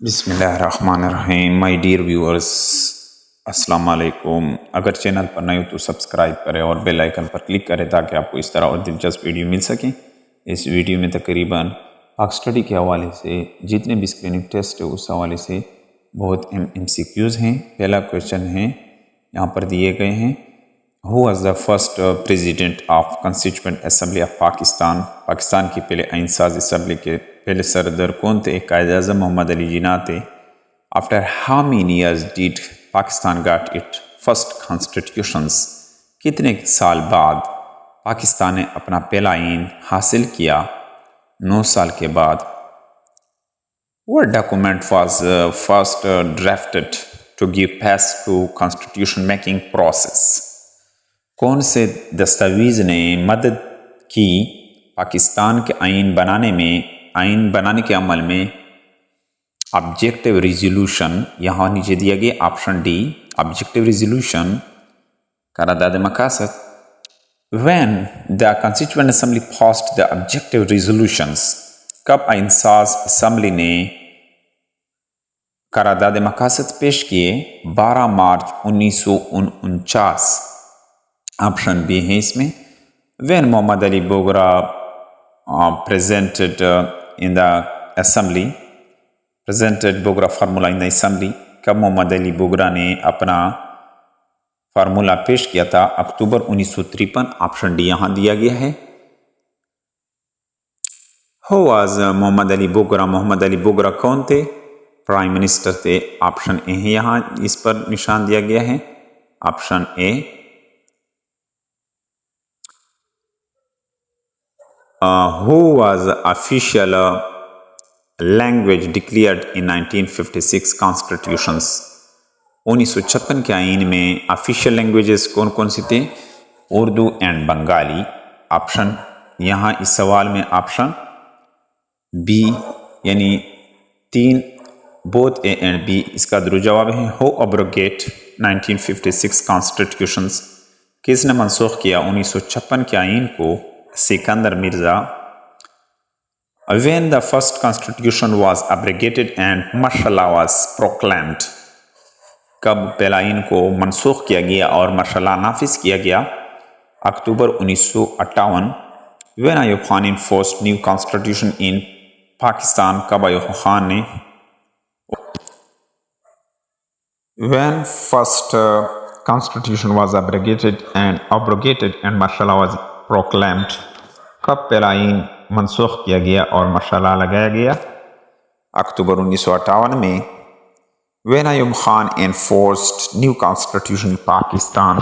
बिस्मिल्लाहिर्रहमानिर्रहीम। My dear viewers, अस्सलाम वालेकुम। अगर चैनल पर नए हो तो सब्सक्राइब करें और बेल आइकन पर क्लिक करें ताकि आपको इस तरह और दिलचस्प वीडियो मिल सके। इस वीडियो में तकरीबन पाक स्टडी के हवाले से जितने भी स्क्रीनिंग टेस्ट है उस हवाले से बहुत MCQs हैं। पहला क्वेश्चन है यहाँ पर दिए गए हैं, who was the first president of constituent assembly of Pakistan. Pakistan की पहले आइन साज असम्बली के पहले सरदार कौन थे? कायद-ए-आज़म मोहम्मद अली जिन्ना थे। After how many years did Pakistan got it first constitutions. कितने साल बाद पाकिस्तान ने अपना पहला आइन हासिल किया? 9 साल के बाद। What document was first drafted to give pass to constitution making process? कौन से दस्तावेज ने मदद की पाकिस्तान के आइन बनाने के अमल में? ऑब्जेक्टिव रिजोल्यूशन, यहाँ नीचे दिया गया ऑप्शन डी, ऑब्जेक्टिव रिजोल्यूशन करारदाद मकासद। When the constituent assembly passed the objective resolutions, कब आइन साज असेंबली ने करारदाद मकासद पेश किए? 12 मार्च 1949। ऑप्शन बी है इसमें। When Mohammad Ali Bogra presented in the assembly, presented Bogra formula in the assembly, कब मोहम्मद अली बोगरा ने अपना फार्मूला पेश किया था? अक्टूबर 1953। ऑप्शन डी यहाँ दिया गया है। Who was Mohammad Ali Bogra? मोहम्मद अली बोगरा कौन थे? प्राइम मिनिस्टर थे। ऑप्शन ए है, यहाँ इस पर निशान दिया गया है, option A. Who was official language declared in 1956 constitutions? 1956 के आइन में ऑफिशियल लैंग्वेजेस कौन कौन सी थे? उर्दू एंड बंगाली। ऑप्शन यहाँ इस सवाल में ऑप्शन बी यानी 3 बोथ ए एंड बी इसका दुरुस्त जवाब है। Who abrogate 1956 constitutions? किसने मनसूख किया 1956 के आइन को? Sikandar Mirza. When the first constitution was abrogated and martial law was proclaimed, कब पहला आइन को मनसूख किया गया और मार्शल लॉ नाफिज किया गया? अक्टूबर 1958। When Ayub Khan enforced new constitution in Pakistan, कब अयूब खान ने When first constitution was abrogated and martial law was proclaimed, कब पहला आइन मनसूख किया गया और मार्शल लॉ लगाया गया? अक्टूबर 1958 में। When Ayub Khan enforced new constitution in Pakistan,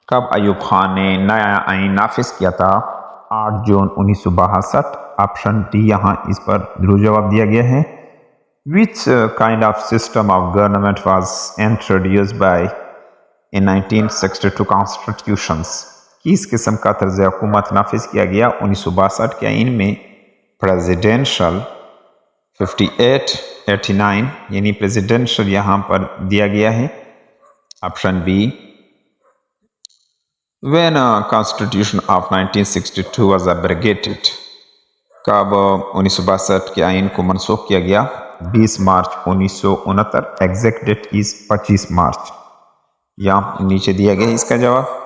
कब अयूब खान ने नया आइन नाफिज किया था? 8 जून 1962। ऑप्शन डी यहाँ इस पर दुरुस्त जवाब दिया गया है। Which kind of system of government was introduced by in 1962 constitutions? किस किस्म का तर्ज हुकूमत नाफिज किया गया 1962 के आइन में? प्रेसिडेंशियल 58, 89 यानी प्रेसिडेंशियल यहाँ पर दिया गया है, option B. When constitution of 1962 was abrogated, कब 1962 के आइन को मनसूख किया गया? 20 मार्च 1969। Exact date is 25 March. यहाँ नीचे दिया गया है इसका जवाब।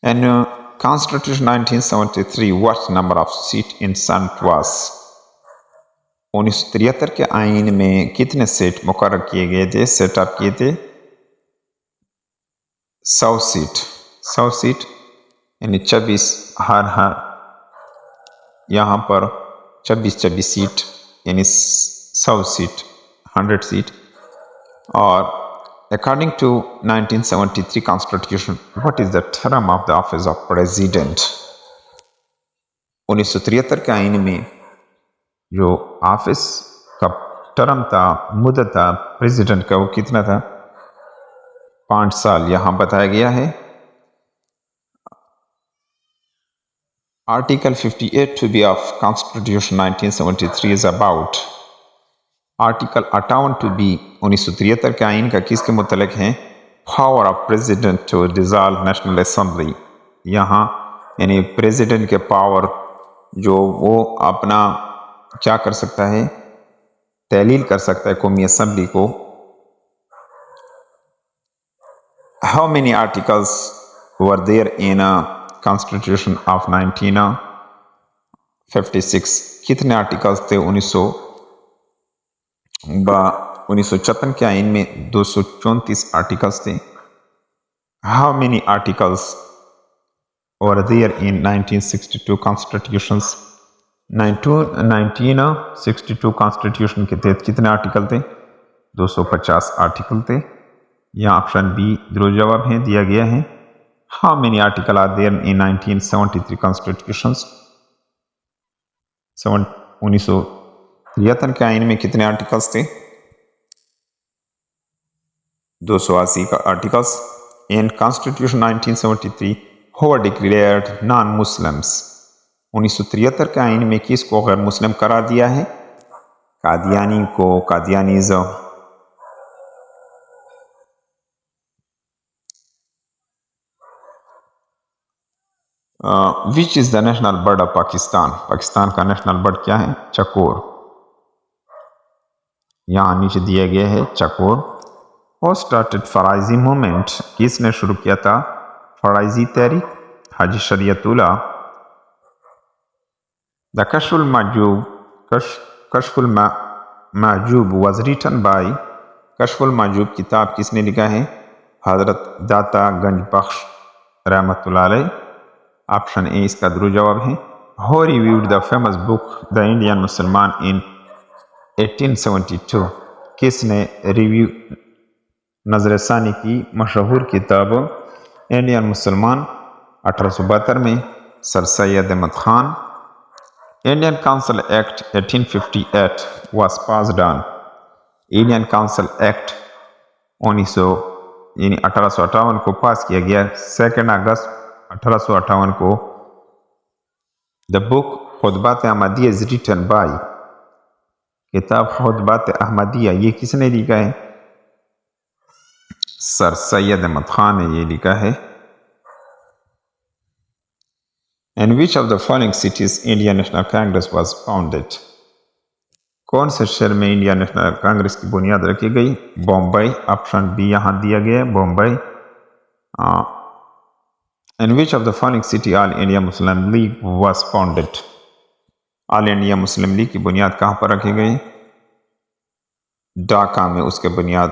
In Constitution 1973, what number of seat in Senate was? 1973 के आइन में कितने सीट मुकर्रर किए गए थे, सेटअप किए थे? 100 सीट। 100 सीट यानी 24 हर यहाँ पर 24 सीट यानी 100 सीट, 100 सीट। और According to 1973 Constitution, what is the term of the office of President? 1973 के आइन में जो ऑफिस का टर्म था, मुद्दत था प्रेसिडेंट का, वो कितना था? 5 साल यहाँ बताया गया है। Article 58(2)(b) of Constitution 1973 is about article 58(2)(b) 1973 के आइन का किसके मुतल्लिक है? Power of president to dissolve national assembly. यहाँ यानी प्रेसिडेंट के पावर जो वो अपना क्या कर सकता है? तहलील कर सकता है कौमी असम्बली को। How many articles were there in constitution of 1956, कितने आर्टिकल्स थे 1956 के आइन में? 234 आर्टिकल्स थे। How many articles were there in 1962 constitutions, 1962 constitution के तहत कितने आर्टिकल थे? 250 आर्टिकल थे। यहाँ ऑप्शन बी दुरुस्त जवाब है दिया गया है। How many article are there in 1973 constitutions, 1973 के आइन में कितने आर्टिकल्स थे? 280 का articles. In constitution 1973 who were declared non Muslims, 1973 के आइन में किसको गैर मुस्लिम करार दिया है? कादियानी को, Qadianism. Which is the national bird of Pakistan, Pakistan का नेशनल बर्ड क्या है? चकोर। यहाँ नीचे दिया गया है चकोर। और स्टार्टेड फराइजी मूवमेंट, किसने शुरू किया था Faraizi Tehreek? Haji Shariatullah. The Kashful Mahjoob was written by, Kashful Mahjoob किताब किसने लिखा है? हजरत दाता गंज बख्श रहमतुल्लाह अलैह। ऑप्शन ए इसका दुरुस्त जवाब है। Who reviewed the famous book the Indian मुसलमान इन 1872, किसने रिव्यू नजरसानी की मशहूर किताब इंडियन मुसलमान 1872 में? Sir Syed Ahmad Khan. Indian council act 1858 was passed on, Indian council act 1858 को पास किया गया 2 अगस्त 1858 को। The book Khutbat Ahmadiya is written by, किताब खुतबात अहमदिया ये किसने लिखा है? सर सैयद अहमद खान ने ये लिखा है। In which of the following cities Indian National Congress was founded, कौन से शहर में इंडियन नेशनल कांग्रेस की बुनियाद रखी गई? बॉम्बई। ऑप्शन बी यहाँ दिया गया है Bombay. In which of the following city All India Muslim League was founded, All India Muslim League की बुनियाद कहाँ पर रखी गई? ढाका में उसके बुनियाद।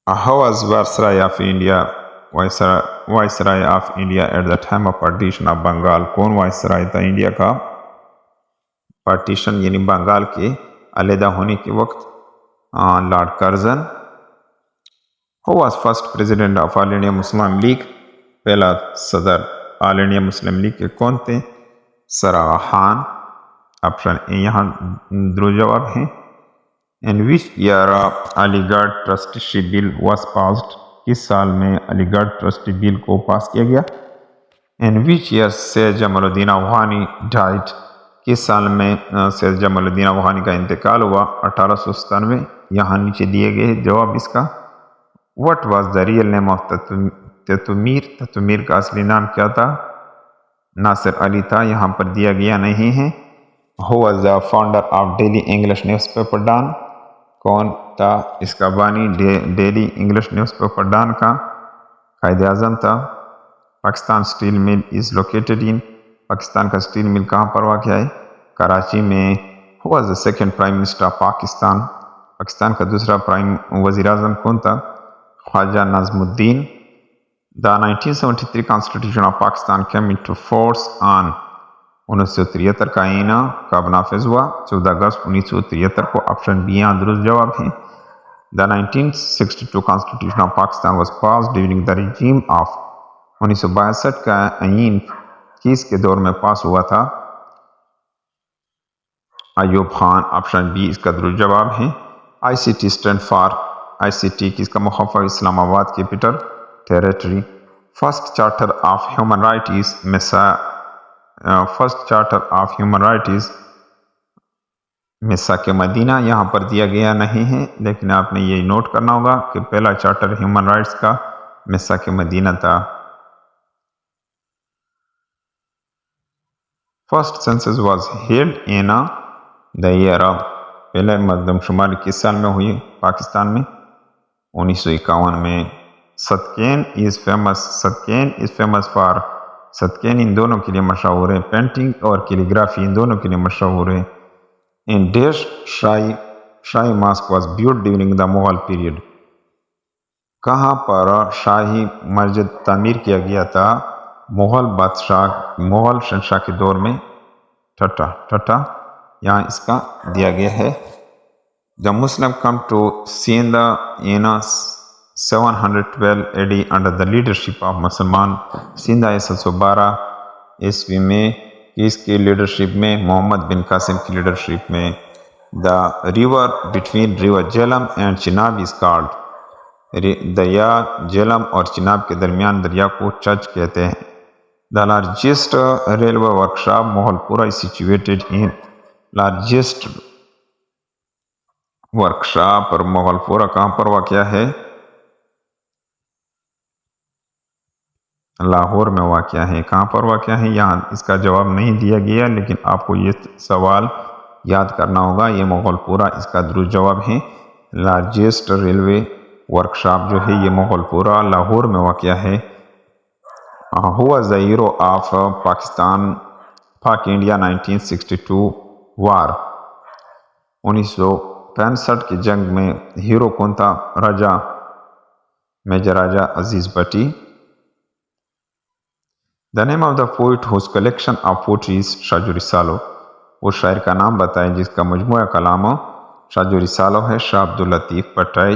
How was viceroy of India, viceroy of India at the time of partition of Bengal, कौन वायसराय था इंडिया का पार्टीशन यानी बंगाल के अलहदा होने के वक्त? Lord Curzon. Who was first president of All India Muslim League, पहला सदर ऑल इंडिया मुस्लिम लीग के कौन थे? Sir Aga Khan. Option A यहाँ दुरुस्त जवाब है। In which year Aligarh trusteeship bill was passed, किस साल में अलीगढ़ ट्रस्टी बिल को पास किया गया? In which year Syed Jamaluddin Afghani died, किस साल में सैयद जमालुद्दीन अफगानी का इंतकाल हुआ? 1897। यहाँ नीचे दिए गए जवाब इसका। What was the real name of Titumir, Titumir का असली नाम क्या था? नासिर अली था, यहाँ पर दिया गया नहीं है। Who was the founder of daily English newspaper Dawn, कौन था इसका बानी डेली इंग्लिश न्यूज़पेपर डॉन का? कायद आज़म था। Pakistan steel mill is located in, Pakistan का स्टील मिल कहाँ पर वाक़ है? कराची में। Who was the second prime minister of Pakistan, Pakistan का दूसरा प्राइम वज़ीर आज़म कौन था? Khawaja Nazimuddin. The 1973 constitution of Pakistan came into force on, 1973 का आईन कब नाफिज हुआ? 14 अगस्त 1973 को। ऑप्शन बी यहाँ दुरुस्त जवाब है। The 1962 constitution of Pakistan was passed during the regime of, 1962 का आईन किसके दौर में पास हुआ था? अयूब खान। ऑप्शन बी इसका दुरुस्त जवाब है। ICT स्टैंड फॉर, ICT किसका मुखफ़्फ़फ़? Islamabad capital territory. First charter of human right is first charter of human right is मिसा के मदीना, यहाँ पर दिया गया नहीं है, लेकिन आपने ये नोट करना होगा कि पहला चार्टर ह्यूमन राइट्स का मिसा के मदीना था। First census was held in the year of, पहले मरदमशुमारी किस साल में हुई पाकिस्तान में? 1951 में। सतकैन इज़ फेमस फॉर, सतकैन इन दोनों के लिए मशहूर है, पेंटिंग और कैलीग्राफी इन दोनों के लिए मशहूर है। In dash shahi mask was built during the Mughal period, कहाँ पर शाही मस्जिद तामीर किया गया था मुगल शहंशाह के दौर में? ठट्ठा यहाँ इसका दिया गया है। The Muslim come to Sindh in 712 AD under the leadership of मुसलमान, सिंध 712 ईस्वी में किसकी लीडरशिप में? मोहम्मद बिन कासिम की लीडरशिप में। The river between river Jhelum and Chenab is called, दरिया झेलम और चिनाब के दरमियान दरिया को चच कहते हैं। The largest railway workshop Moghalpura is situated in, largest workshop और मोहलपुरा कहाँ पर वाक़या है? लाहौर में वाक़या है। कहाँ पर वाक़या है? यहाँ इसका जवाब नहीं दिया गया, लेकिन आपको ये सवाल याद करना होगा। ये मोगलपुरा इसका दुरुस्त जवाब है। लार्जेस्ट रेलवे वर्कशॉप जो है ये मोगलपुरा लाहौर में वाक़या है। Who was the hero of Pak India 1962 war, 1965 की जंग में हीरो कौन था? Major Raja Aziz Bhatti. The name of the poet whose collection of poetries Shah Jo Risalo, वो शायर का नाम बताएं जिसका मजमूआ कलाम शाजु रिसालो है। Shah Abdul Latif Bhittai.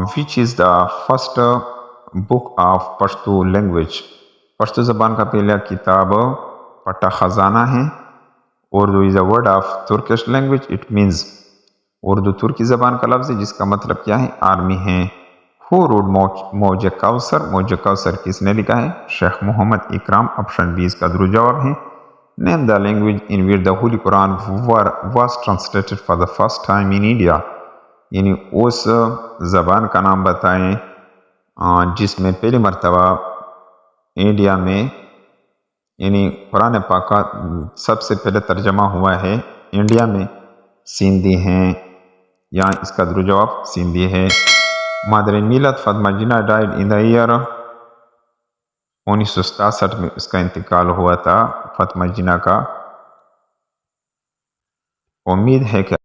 Which is the first book of Pashto language, Pashto ज़बान का पहला किताब पट्टा ख़जाना है। Urdu is a word of Turkish language, it means, Urdu तुर्की ज़बान का लफ्ज़ है जिसका मतलब क्या है? आर्मी है। हु रोड मौज कौसर, मौज कौसर किसने लिखा है? शेख मोहम्मद इकराम। ऑप्शन बी इसका दुरुस्त जवाब है। Name the language in which the Holi Quran was translated for the first time in India, यानी उस ज़बान का नाम बताएं जिसमें पहली मरतबा इंडिया में, यानी कुरान पाक का सबसे पहले तर्जमा हुआ है इंडिया में। सिंधी हैं, यहाँ इसका दुरुस्त जवाब सिंधी है। मादर मिलत फातिमा जिन्ना डाइड इन द ईयर, 1967 में उसका इंतकाल हुआ था फातिमा जिन्ना का। उम्मीद है कि